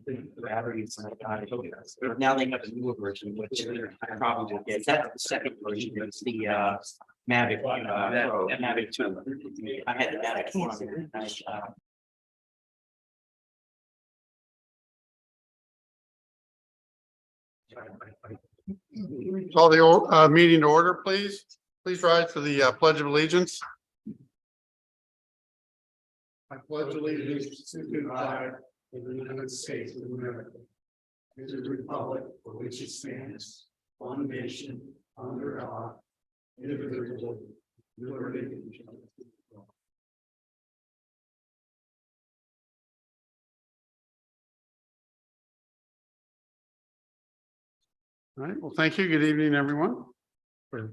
the batteries. Now they have a newer version, which I probably will get. That's the second version. It's the Mavic, Pro, Mavic 2. I had the Mavic 1. Call the meeting to order, please. Please rise for the Pledge of Allegiance. I pledge allegiance to the flag of the United States of America, and to the republic for which it stands, one nation, under God, indivisible, with liberty and justice for all. All right, well, thank you. Good evening, everyone. Is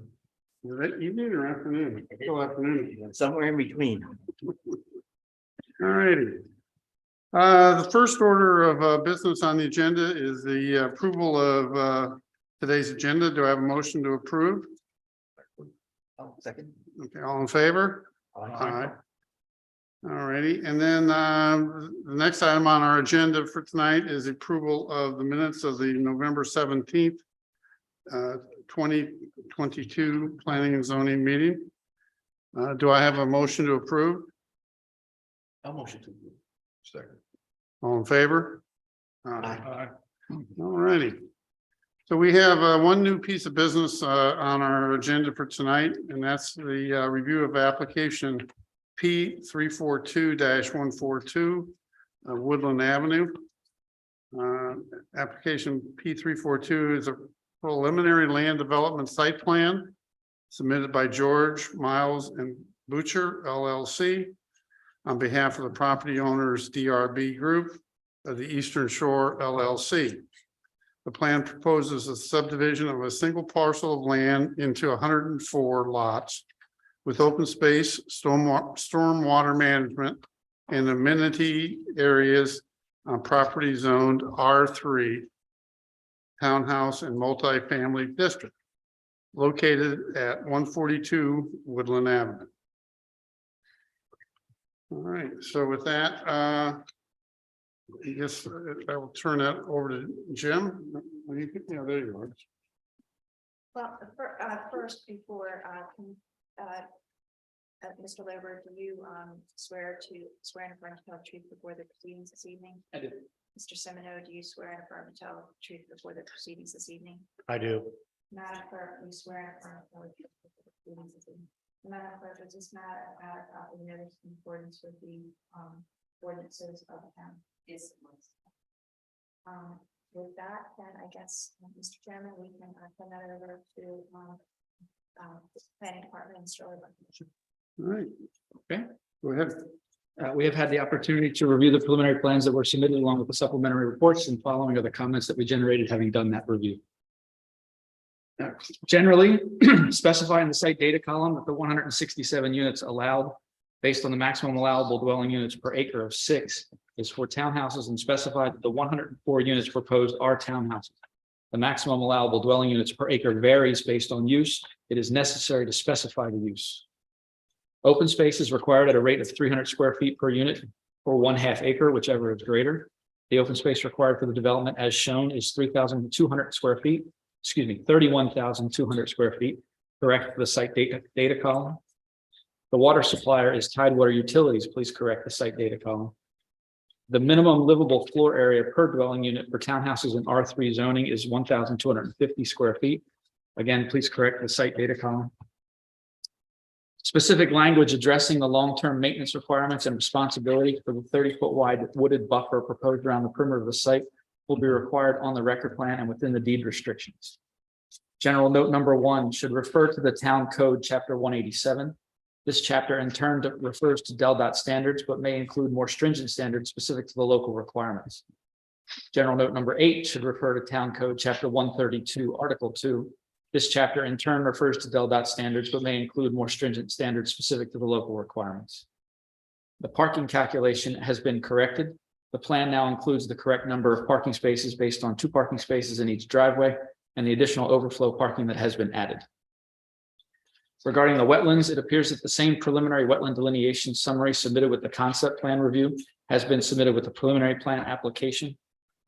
it evening or afternoon? Still afternoon. Somewhere in between. All righty. The first order of business on the agenda is the approval of today's agenda. Do I have a motion to approve? Second. Okay, all in favor? Aye. All righty, and then the next item on our agenda for tonight is approval of the minutes of the November 17th, 2022 Planning and Zoning meeting. Do I have a motion to approve? I'll motion to approve. Second. All in favor? Aye. All righty. So we have one new piece of business on our agenda for tonight, and that's the review of application P 342-142 Woodland Avenue. Application P 342 is a preliminary land development site plan submitted by George Miles and Butcher LLC on behalf of the property owners DRB Group of the Eastern Shore LLC. The plan proposes a subdivision of a single parcel of land into 104 lots with open space, stormwater management, and amenity areas on property zoned R3 townhouse and multifamily district located at 142 Woodland Avenue. All right, so with that, I guess I will turn that over to Jim. Yeah, there you are. Well, first, before Mr. Lambert, do you swear in affirm to tell the truth before the proceedings this evening? I do. Mr. Semino, do you swear in affirm to tell the truth before the proceedings this evening? I do. Madam Clerk, do you swear in affirm to tell the truth before the proceedings this evening? Madam Clerk, is this matter noticed in accordance with the ordinances of the town? Yes, it was. With that, then I guess, Mr. Chairman, we can send that over to the planning department and Sterling. All right. Okay. Go ahead. We have had the opportunity to review the preliminary plans that were submitted along with the supplementary reports, and following are the comments that we generated having done that review. Generally, specify in the site data column that the 167 units allowed based on the maximum allowable dwelling units per acre of 6 is for townhouses, and specified that the 104 units proposed are townhouses. The maximum allowable dwelling units per acre varies based on use. It is necessary to specify the use. Open space is required at a rate of 300 square feet per unit or 1/2 acre, whichever is greater. The open space required for the development as shown is 3,200 square feet, 31,200 square feet, correct the site data column. The water supplier is Tidewater Utilities, please correct the site data column. The minimum livable floor area per dwelling unit for townhouses in R3 zoning is 1,250 square feet. Again, please correct the site data column. Specific language addressing the long-term maintenance requirements and responsibility for the 30-foot wide wooded buffer proposed around the perimeter of the site will be required on the record plan and within the deed restrictions. General note number 1 should refer to the town code chapter 187. This chapter in turn refers to DEL-DOT standards, but may include more stringent standards specific to the local requirements. General note number 8 should refer to town code chapter 132, article 2. This chapter in turn refers to DEL-DOT standards, but may include more stringent standards specific to the local requirements. The parking calculation has been corrected. The plan now includes the correct number of parking spaces based on 2 parking spaces in each driveway and the additional overflow parking that has been added. Regarding the wetlands, it appears that the same preliminary wetland delineation summary submitted with the concept plan review has been submitted with the preliminary plan application.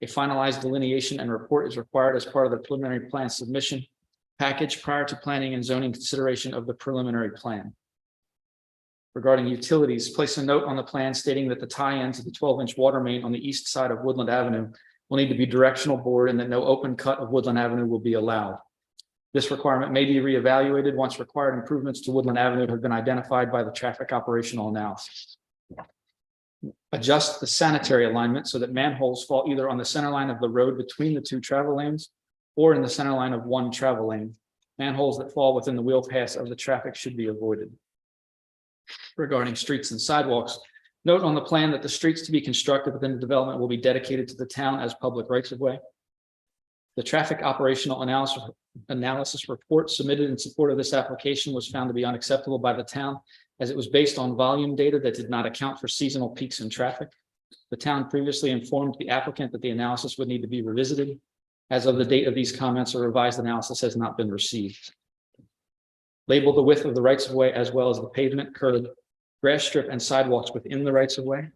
A finalized delineation and report is required as part of the preliminary plan submission package prior to planning and zoning consideration of the preliminary plan. Regarding utilities, place a note on the plan stating that the tie-in to the 12-inch water main on the east side of Woodland Avenue will need to be directional bored and that no open cut of Woodland Avenue will be allowed. This requirement may be reevaluated once required improvements to Woodland Avenue have been identified by the traffic operational analysis. Adjust the sanitary alignment so that manholes fall either on the center line of the road between the two travel lanes or in the center line of one travel lane. Manholes that fall within the wheel paths of the traffic should be avoided. Regarding streets and sidewalks, note on the plan that the streets to be constructed within the development will be dedicated to the town as public rights of way. The traffic operational analysis report submitted in support of this application was found to be unacceptable by the town as it was based on volume data that did not account for seasonal peaks in traffic. The town previously informed the applicant that the analysis would need to be revisited. As of the date of these comments, a revised analysis has not been received. Label the width of the rights of way as well as the pavement, curb, grass strip, and sidewalks within the rights of way.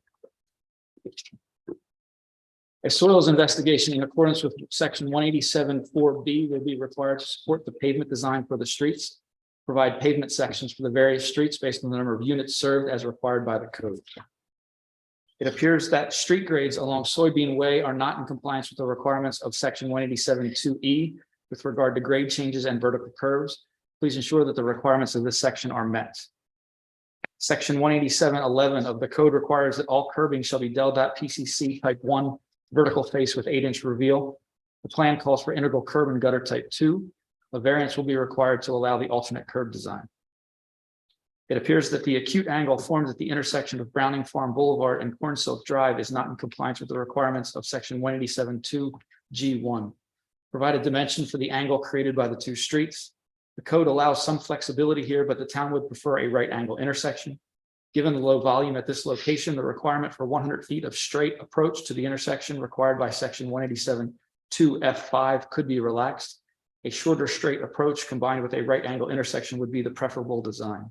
A soils investigation in accordance with section 187(4)B will be required to support the pavement design for the streets. Provide pavement sections for the various streets based on the number of units served as required by the code. It appears that street grades along Soybean Way are not in compliance with the requirements of section 187(2)E with regard to grade changes and vertical curves. Please ensure that the requirements of this section are met. Section 187(11) of the code requires that all curbing shall be Del.PCC type 1 vertical face with 8-inch reveal. The plan calls for integral curb and gutter type 2. A variance will be required to allow the alternate curb design. It appears that the acute angle formed at the intersection of Browning Farm Boulevard and Cornsilk Drive is not in compliance with the requirements of section 187(2)G1. Provide a dimension for the angle created by the two streets. The code allows some flexibility here, but the town would prefer a right angle intersection. Given the low volume at this location, the requirement for 100 feet of straight approach to the intersection required by section 187(2)F5 could be relaxed. A shorter straight approach combined with a right angle intersection would be the preferable design.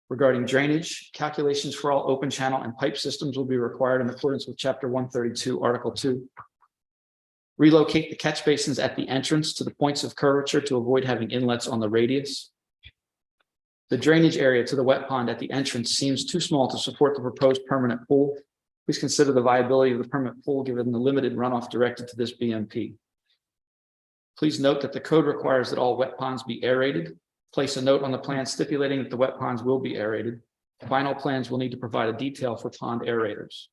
Regarding drainage, calculations for all open channel and pipe systems will be required in accordance with chapter 132, article 2. Relocate the catch basins at the entrance to the points of curvature to avoid having inlets on the radius. The drainage area to the wet pond at the entrance seems too small to support the proposed permanent pool. Please consider the viability of the permanent pool given the limited runoff directed to this BMP. Please note that the code requires that all wet ponds be aerated. Place a note on the plan stipulating that the wet ponds will be aerated. Final plans will need to provide a detail for pond aerators.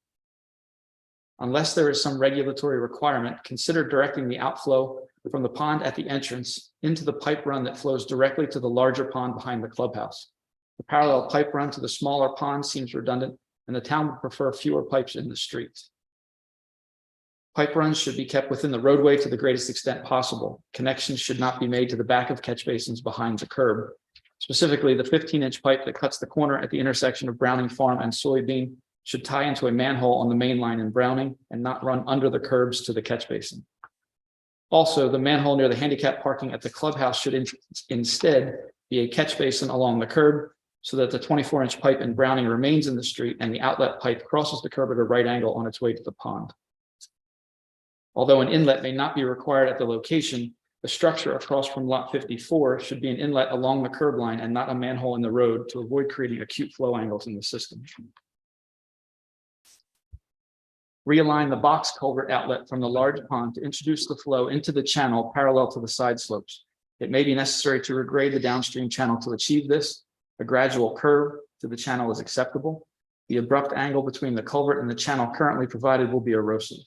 Unless there is some regulatory requirement, consider directing the outflow from the pond at the entrance into the pipe run that flows directly to the larger pond behind the clubhouse. The parallel pipe run to the smaller pond seems redundant, and the town would prefer fewer pipes in the street. Pipe runs should be kept within the roadway to the greatest extent possible. Connections should not be made to the back of catch basins behind the curb. Specifically, the 15-inch pipe that cuts the corner at the intersection of Browning Farm and Soybean should tie into a manhole on the main line in Browning and not run under the curbs to the catch basin. Also, the manhole near the handicap parking at the clubhouse should instead be a catch basin along the curb so that the 24-inch pipe in Browning remains in the street and the outlet pipe crosses the curb at a right angle on its way to the pond. Although an inlet may not be required at the location, the structure across from lot 54 should be an inlet along the curb line and not a manhole in the road to avoid creating acute flow angles in the system. Realign the box culvert outlet from the large pond to introduce the flow into the channel parallel to the side slopes. It may be necessary to regrade the downstream channel to achieve this. A gradual curve to the channel is acceptable. The abrupt angle between the culvert and the channel currently provided will be erosive.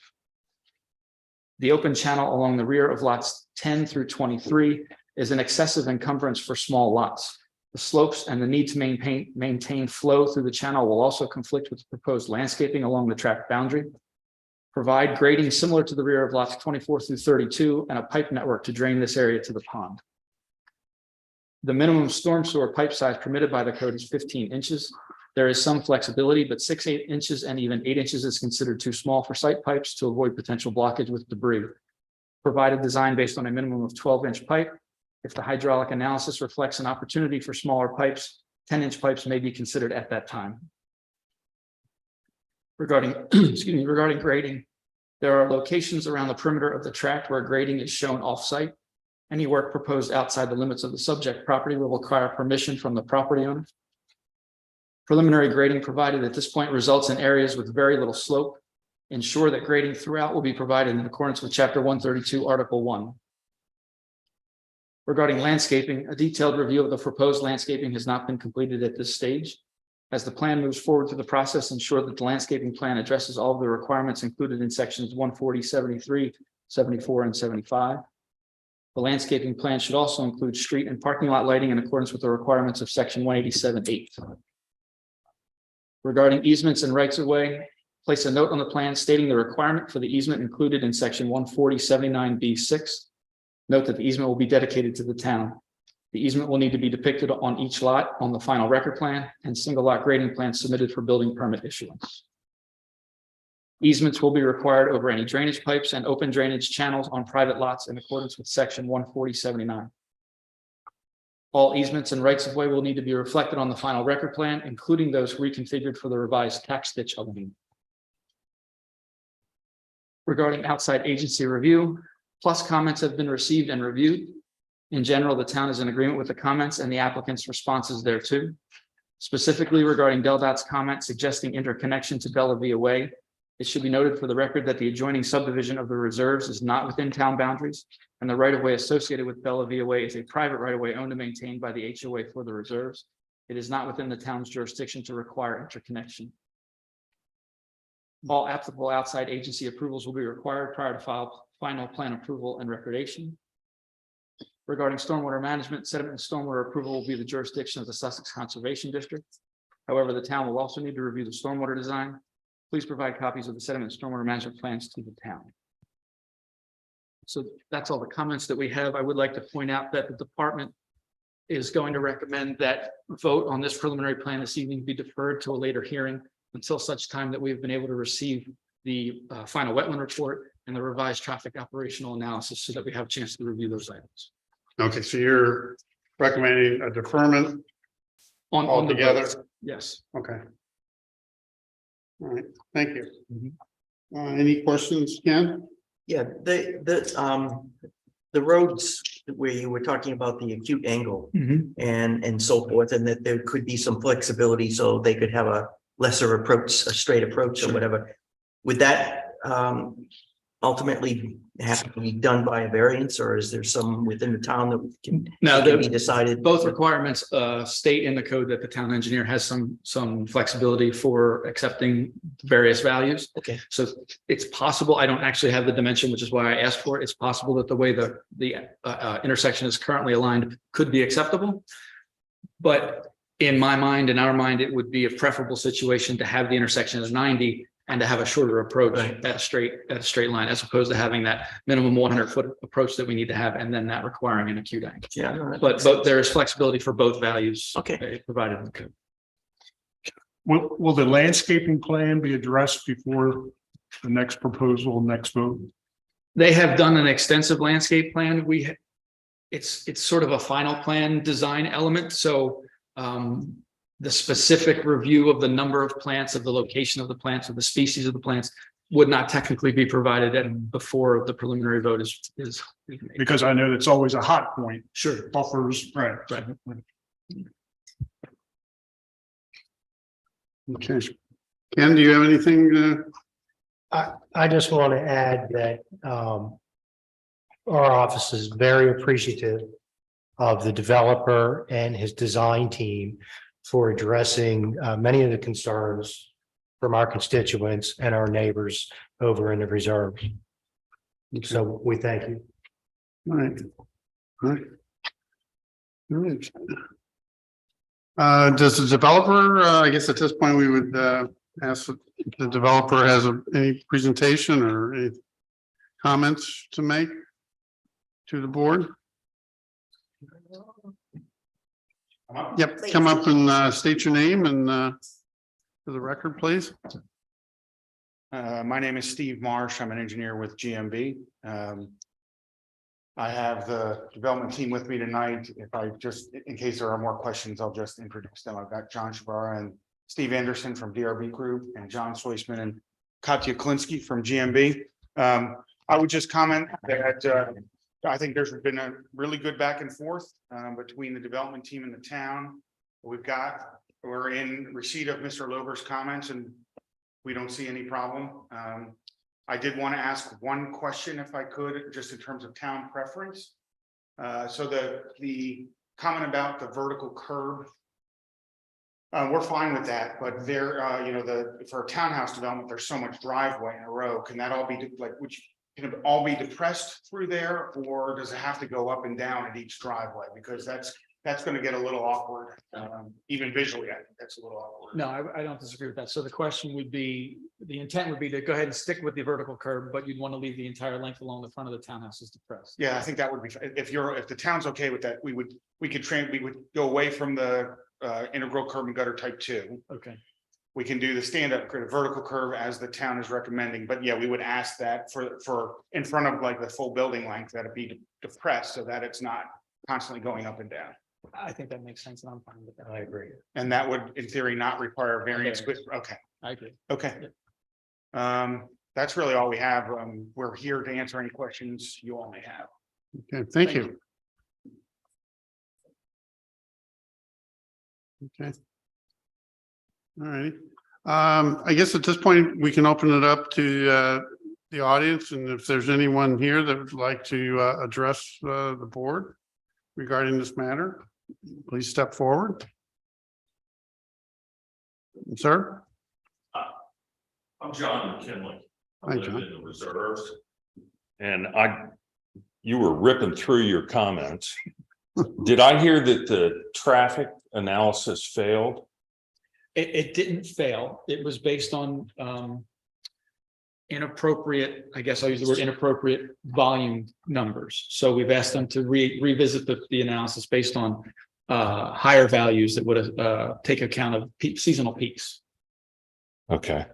The open channel along the rear of lots 10 through 23 is an excessive encumbrance for small lots. The slopes and the need to maintain flow through the channel will also conflict with the proposed landscaping along the tract boundary. Provide grading similar to the rear of lots 24 through 32 and a pipe network to drain this area to the pond. The minimum storm sewer pipe size permitted by the code is 15 inches. There is some flexibility, but 6-8 inches and even 8 inches is considered too small for site pipes to avoid potential blockage with debris. Provide a design based on a minimum of 12-inch pipe. If the hydraulic analysis reflects an opportunity for smaller pipes, 10-inch pipes may be considered at that time. Regarding, regarding grading, There are locations around the perimeter of the tract where grading is shown off-site. Any work proposed outside the limits of the subject property will require permission from the property owner. Preliminary grading provided at this point results in areas with very little slope. Ensure that grading throughout will be provided in accordance with Chapter 132, Article 1. Regarding landscaping, a detailed review of the proposed landscaping has not been completed at this stage. As the plan moves forward through the process, ensure that the landscaping plan addresses all of the requirements included in sections 140, 73, 74, and 75. The landscaping plan should also include street and parking lot lighting in accordance with the requirements of section 187(8). Regarding easements and rights of way, place a note on the plan stating the requirement for the easement included in section 14079B6. Note that the easement will be dedicated to the town. The easement will need to be depicted on each lot on the final record plan and single lot grading plan submitted for building permit issuance. Easements will be required over any drainage pipes and open drainage channels on private lots in accordance with section 14079. All easements and rights of way will need to be reflected on the final record plan, including those reconfigured for the revised tax ditch alignment. Regarding outside agency review, plus comments have been received and reviewed. In general, the town is in agreement with the comments and the applicant's responses thereto. Specifically regarding DelDOT's comment suggesting interconnection to Bella Via Way, it should be noted for the record that the adjoining subdivision of the reserves is not within town boundaries, and the right-of-way associated with Bella Via Way is a private right-of-way owned and maintained by the HOA for the reserves. It is not within the town's jurisdiction to require interconnection. All applicable outside agency approvals will be required prior to final plan approval and recordation. Regarding stormwater management, sediment and stormwater approval will be the jurisdiction of the Sussex Conservation District. However, the town will also need to review the stormwater design. Please provide copies of the sediment and stormwater management plans to the town. So that's all the comments that we have. I would like to point out that the department is going to recommend that vote on this preliminary plan this evening be deferred to a later hearing until such time that we've been able to receive the final wetland report and the revised traffic operational analysis so that we have a chance to review those items. Okay, so you're recommending a deferment On the altogether? votes, yes. Okay. All right, thank you. Any questions, Ken? Yeah, the roads where you were talking about the acute angle and so forth, and that there could be some flexibility so they could have a lesser approach, a straight approach or whatever. Would that ultimately have to be done by a variance, or is there some within the town that can be decided? Both requirements state in the code that the town engineer has some flexibility for accepting various values. Okay. So it's possible, I don't actually have the dimension, which is why I asked for it. It's possible that the way the intersection is currently aligned could be acceptable. But in my mind, in our mind, it would be a preferable situation to have the intersection as 90 and to have a shorter approach at a straight line, as opposed to having that minimum 100-foot approach that we need to have, and then that requiring an acute angle. Yeah. But there is flexibility for both values. Okay. Provided in the code. Will the landscaping plan be addressed before the next proposal, next vote? They have done an extensive landscape plan. It's sort of a final plan design element. So the specific review of the number of plants, of the location of the plants, of the species of the plants would not technically be provided before the preliminary vote is made. Because I know that's always a hot point. Sure. Buffers, right. Right. Okay. Ken, do you have anything? I just want to add that our office is very appreciative of the developer and his design team for addressing many of the concerns from our constituents and our neighbors over in the reserves. So we thank you. All right. All right. All right. Does the developer, I guess at this point, we would ask if the developer has any presentation or any comments to make to the board? Yep, come up and state your name and for the record, please. My name is Steve Marsh. I'm an engineer with GMB. I have the development team with me tonight. If I just, in case there are more questions, I'll just introduce them. I've got John Shabara and Steve Anderson from DRB Group, and John Soisman and Katya Klinsky from GMB. I would just comment that, I think there's been a really good back and forth, between the development team and the town. We're in receipt of Mr. Lover's comments and we don't see any problem. I did want to ask one question if I could, just in terms of town preference. So the comment about the vertical curb. We're fine with that, but for a townhouse development, there's so much driveway in a row. Can that all be can it all be depressed through there, or does it have to go up and down at each driveway? Because that's going to get a little awkward, even visually. I think that's a little awkward. No, I don't disagree with that. So the question would be, the intent would be to go ahead and stick with the vertical curb, but you'd want to leave the entire length along the front of the townhouses depressed. Yeah, I think that would be, if the town's okay with that, we would go away from the integral curb and gutter type 2. Okay. We can do the stand-up vertical curve as the town is recommending, but yeah, we would ask that for in front of like the full building length, that it be depressed so that it's not constantly going up and down. I think that makes sense and I'm fine with that. I agree. And that would, in theory, not require variance, but okay, I agree. okay. That's really all we have. We're here to answer any questions you all may have. Okay, thank you. Okay. All right. I guess at this point, we can open it up to the audience, and if there's anyone here that would like to address the board regarding this matter, please step forward. Sir? I'm John McKinley. I Hi, live John. in the reserves. And you were ripping through your comments. Did I hear that the traffic analysis failed? It didn't fail. It was based on inappropriate, I guess I'll use the word inappropriate volume numbers. So we've asked them to revisit the analysis based on higher values that would take account of seasonal peaks. Okay.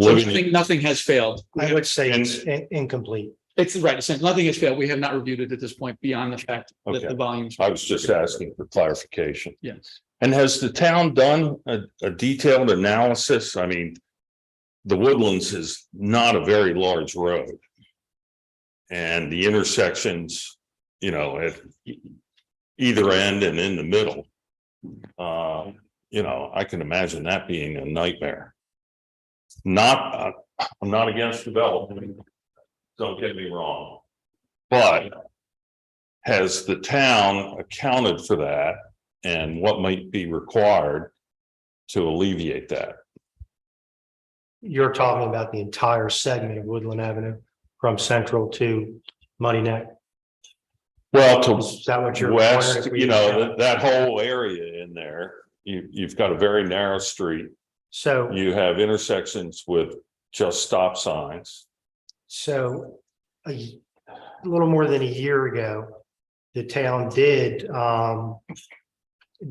So nothing has failed. I would say it's incomplete. It's right. Since nothing has failed, we have not reviewed it at this point beyond the fact that Okay. the volumes. I was just asking for clarification. Yes. And has the town done a detailed analysis? I mean, the Woodlands is not a very large road. And the intersections, at either end and in the middle, I can imagine that being a nightmare. I'm not against development, don't get me wrong. But has the town accounted for that and what might be required to alleviate that? You're talking about the entire segment of Woodland Avenue from Central to Muddy Neck. Well, Is that what to you're west, wondering? that whole area in there, you've got a very narrow street. So, You have intersections with just stop signs. so a little more than a year ago, the town did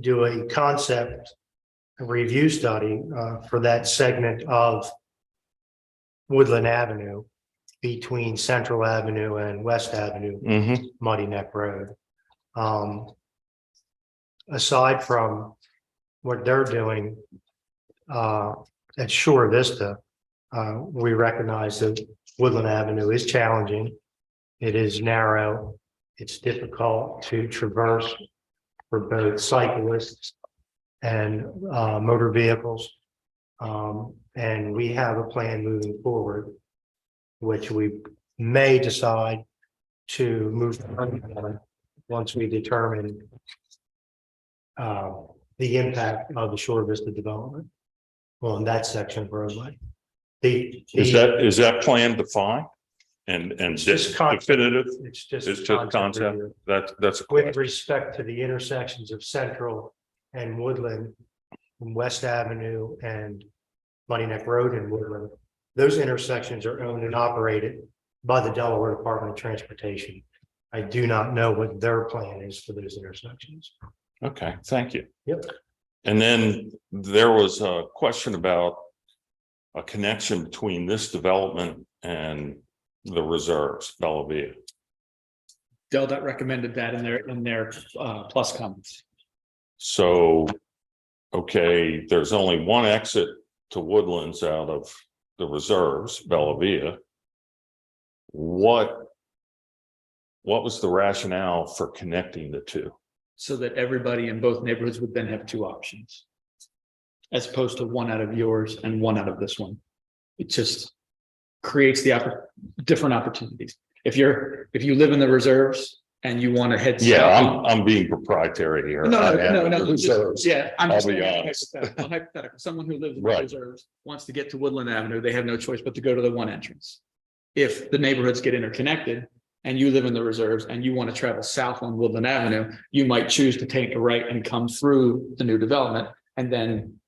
do a concept review study for that segment of Woodland Avenue between Central Avenue and West Avenue, Muddy Neck Road. Aside from what they're doing at Shore Vista, we recognize that Woodland Avenue is challenging. It is narrow. It's difficult to traverse for both cyclists and motor vehicles. And we have a plan moving forward, which we may decide to move on once we determine the impact of the Shore Vista development on that section of roadway. Is that plan defined and just concept. definitive? It's just. It's just concept. review. That's With respect to the intersections of Central and Woodland, and West Avenue and Muddy Neck Road in Woodland, those intersections are owned and operated by the Delaware Department of Transportation. I do not know what their plan is for those intersections. okay. Thank you. Yep. And then there was a question about a connection between this development and the reserves, Bella Via. DelDOT recommended that in their plus comments. So, okay, there's only one exit to Woodlands out of the reserves, Bella Via. what was the rationale for connecting the two? So that everybody in both neighborhoods would then have two options. As opposed to one out of yours and one out of this one. It just creates the different opportunities. If you live in the reserves and you want to head. Yeah, south- I'm being proprietary here. No, I no, have no, the no, just- reserves. yeah, I'm I'll just be saying honest. hypothetical. Someone who lives in the Right. reserves wants to get to Woodland Avenue, they have no choice but to go to the one entrance. If the neighborhoods get interconnected and you live in the reserves and you want to travel south on Woodland Avenue, you might choose to take a right and come through the new development and then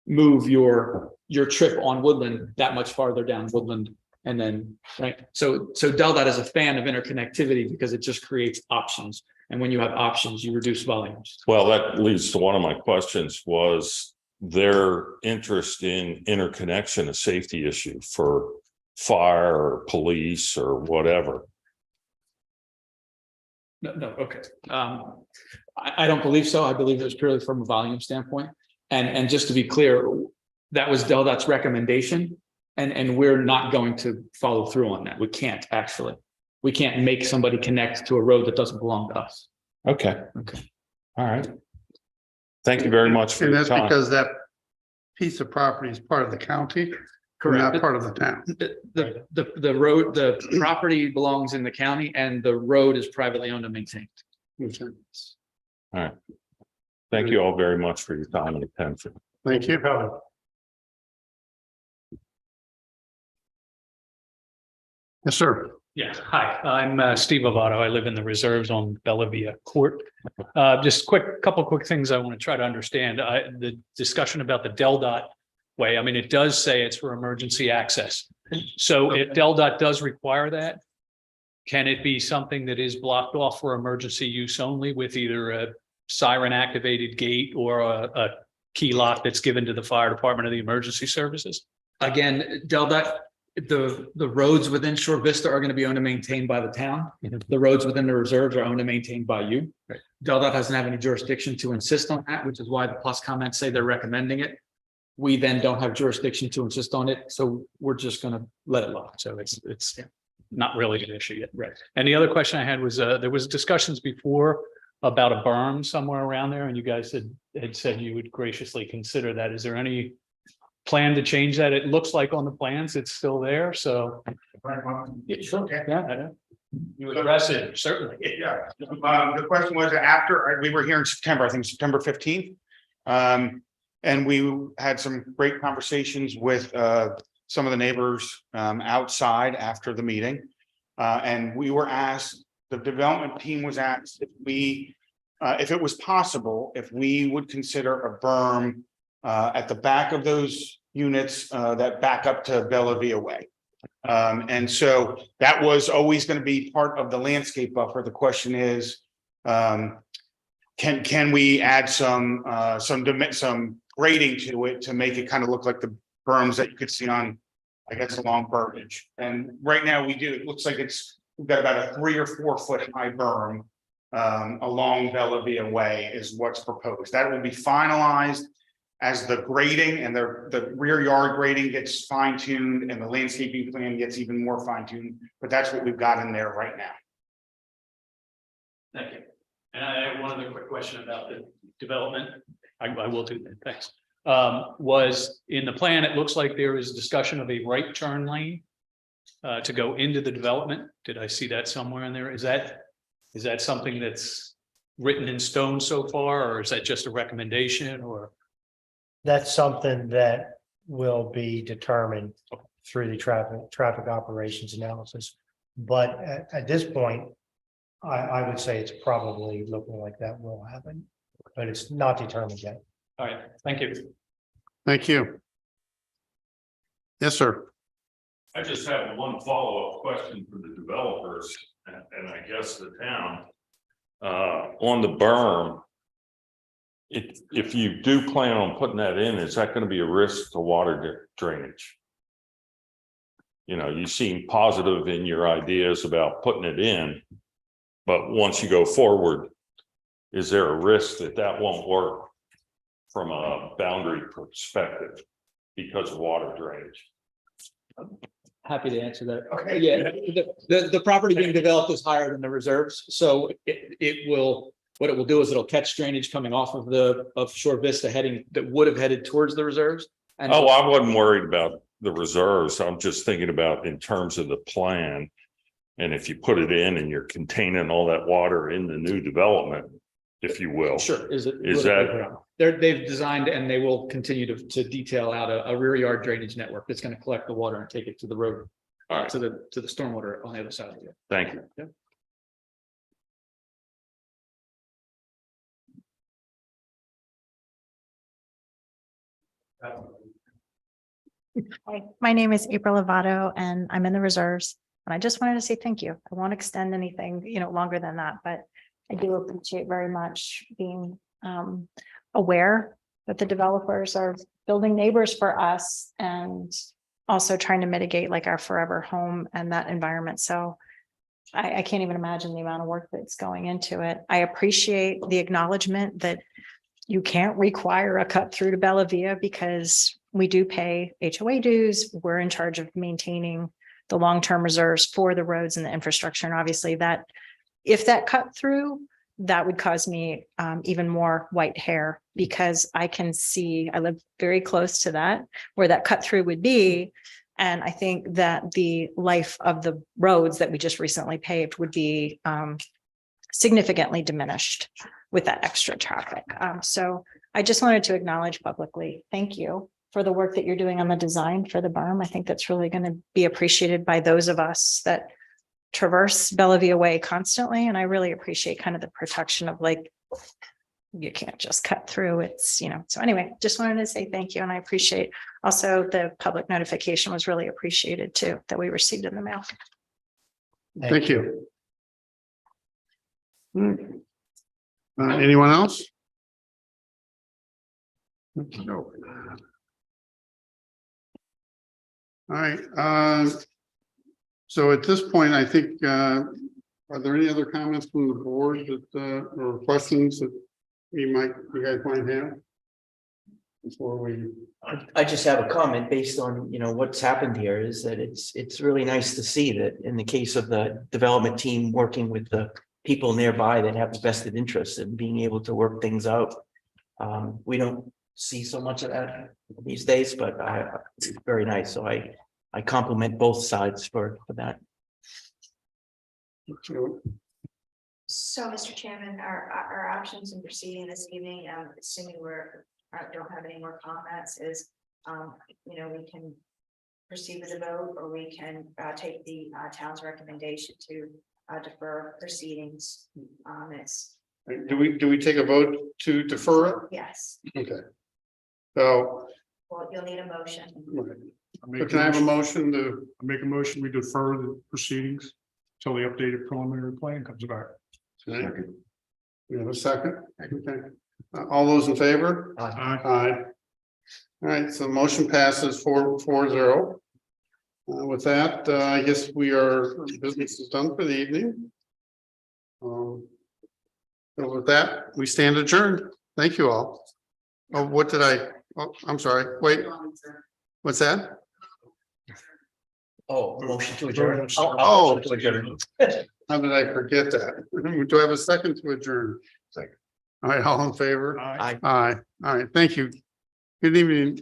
move your trip on Woodland that much farther down Woodland. And then, right, so Del Dot is a fan of interconnectivity because it just creates options. And when you have options, you reduce volumes. Well, that leads to one of my questions was their interest in interconnection, a safety issue for fire or police or whatever. No, okay. I don't believe so. I believe it was purely from a volume standpoint. And just to be clear, that was Del Dot's recommendation. And we're not going to follow through on that. We can't actually. We can't make somebody connect to a road that doesn't belong to us. Okay. Okay. All right. Thank you very much for And your that's time. because that piece of property is part of the county, not part of the town. The road, the property belongs in the county and the road is privately owned and maintained. Thank you all very much for your time and attention. Thank you. Yes, sir. Yeah, hi, I'm Steve Avato. I live in the reserves on Bellavia Court. Just couple quick things I want to try to understand. The discussion about the Del Dot way, I mean, it does say it's for emergency access. So if Del Dot does require that, can it be something that is blocked off for emergency use only with either a siren activated gate or a key lock that's given to the fire department or the emergency services? Again, Del Dot, the roads within Shore Vista are going to be owned and maintained by the town. The roads within the reserves are owned and maintained by you. Right. Del Dot doesn't have any jurisdiction to insist on that, which is why the plus comments say they're recommending it. We then don't have jurisdiction to insist on it, so we're just going to let it lie. So it's not really an issue yet. Right. And the other question I had was, there was discussions before about a berm somewhere around there, and you guys had said you would graciously consider that. Is there any plan to change that? It looks like on the plans, it's still there, so. Yeah, sure. Yeah. You address it, certainly. Yeah, the question was after, we were here in September, I think September 15th. And we had some great conversations with some of the neighbors outside after the meeting. And we were asked, the development team was asked if it was possible, if we would consider a berm at the back of those units that back up to Bellavia Way. And so that was always going to be part of the landscape buffer. The question is, can we add some grading to it to make it kind of look like the berms that you could see on, I guess, along Burbage? And right now we do. It looks like we've got about a 3 or 4 foot high berm along Bellavia Way is what's proposed. That will be finalized as the grading and the rear yard grading gets fine tuned and the landscaping plan gets even more fine tuned. But that's what we've got in there right now. Thank you. And I have one other quick question about the development. I will do that, thanks. Was in the plan, it looks like there is discussion of a right turn lane to go into the development. Did I see that somewhere in there? Is that something that's written in stone so far, or is that just a recommendation, or? That's something that will be determined through the traffic operations analysis. But at this point, I would say it's probably looking like that will happen, but it's not determined yet. All right, thank you. Thank you. Yes, sir. I just have one follow-up question for the developers and I guess the town. On the berm. If you do plan on putting that in, is that going to be a risk to water drainage? You know, you seem positive in your ideas about putting it in, but once you go forward, is there a risk that won't work from a boundary perspective because of water drainage? Happy to answer that. Okay. Yeah, the property being developed is higher than the reserves, so it will, what it will do is it'll catch drainage coming off of Shore Vista heading, that would have headed towards the reserves. And Oh, I wasn't worried about the reserves. I'm just thinking about in terms of the plan. And if you put it in and you're containing all that water in the new development, if you will. Sure, is that- they've designed and they will continue to detail out a rear yard drainage network that's going to collect the water and take it to the road, All right, to the stormwater on the other side of it. thank you. Hi, my name is April Lovato and I'm in the reserves. And I just wanted to say thank you. I won't extend anything, longer than that, but I do appreciate very much being aware that the developers are building neighbors for us and also trying to mitigate like our forever home and that environment. So I can't even imagine the amount of work that's going into it. I appreciate the acknowledgement that you can't require a cut through to Bella Via because we do pay HOA dues. We're in charge of maintaining the long-term reserves for the roads and the infrastructure. And obviously that, if that cut through, that would cause me even more white hair because I can see, I live very close to that, where that cut through would be. And I think that the life of the roads that we just recently paved would be significantly diminished with that extra traffic. So I just wanted to acknowledge publicly, thank you for the work that you're doing on the design for the berm. I think that's really going to be appreciated by those of us that traverse Bella Via Way constantly. And I really appreciate kind of the protection of like, you can't just cut through. It's, so anyway, just wanted to say thank you. And I appreciate also the public notification was really appreciated too, that we received in the mail. Thank you. Anyone else? No. All right, so at this point, I think, are there any other comments from the board that, or questions that you guys might have? Before we, I just have a comment based on, what's happened here is that it's really nice to see that in the case of the development team working with the people nearby that have vested interest in being able to work things out. We don't see so much of that these days, but it's very nice. So I compliment both sides for that. So, Mr. Chairman, our options in proceeding this evening, assuming don't have any more comments, is, we can proceed with a vote, or we can take the town's recommendation to defer proceedings. do we take a vote to defer it? Yes, Okay. So, well, you'll need a motion. can I have a motion to, Make a motion, we defer the proceedings till the updated preliminary plan comes back. we have a second? Okay. All those in favor? Aye. Aye. All right, so motion passes 4-0. With that, I guess business is done for the evening. So with that, we stand adjourned. Thank you all. Oh, what did I'm sorry, wait, what's that? Oh, motion to adjourn. Oh. Motion to adjourn. How did I forget that? Do I have a second to adjourn? Second. All right, all in favor? Aye. Aye. Aye. All right, thank you. Good evening.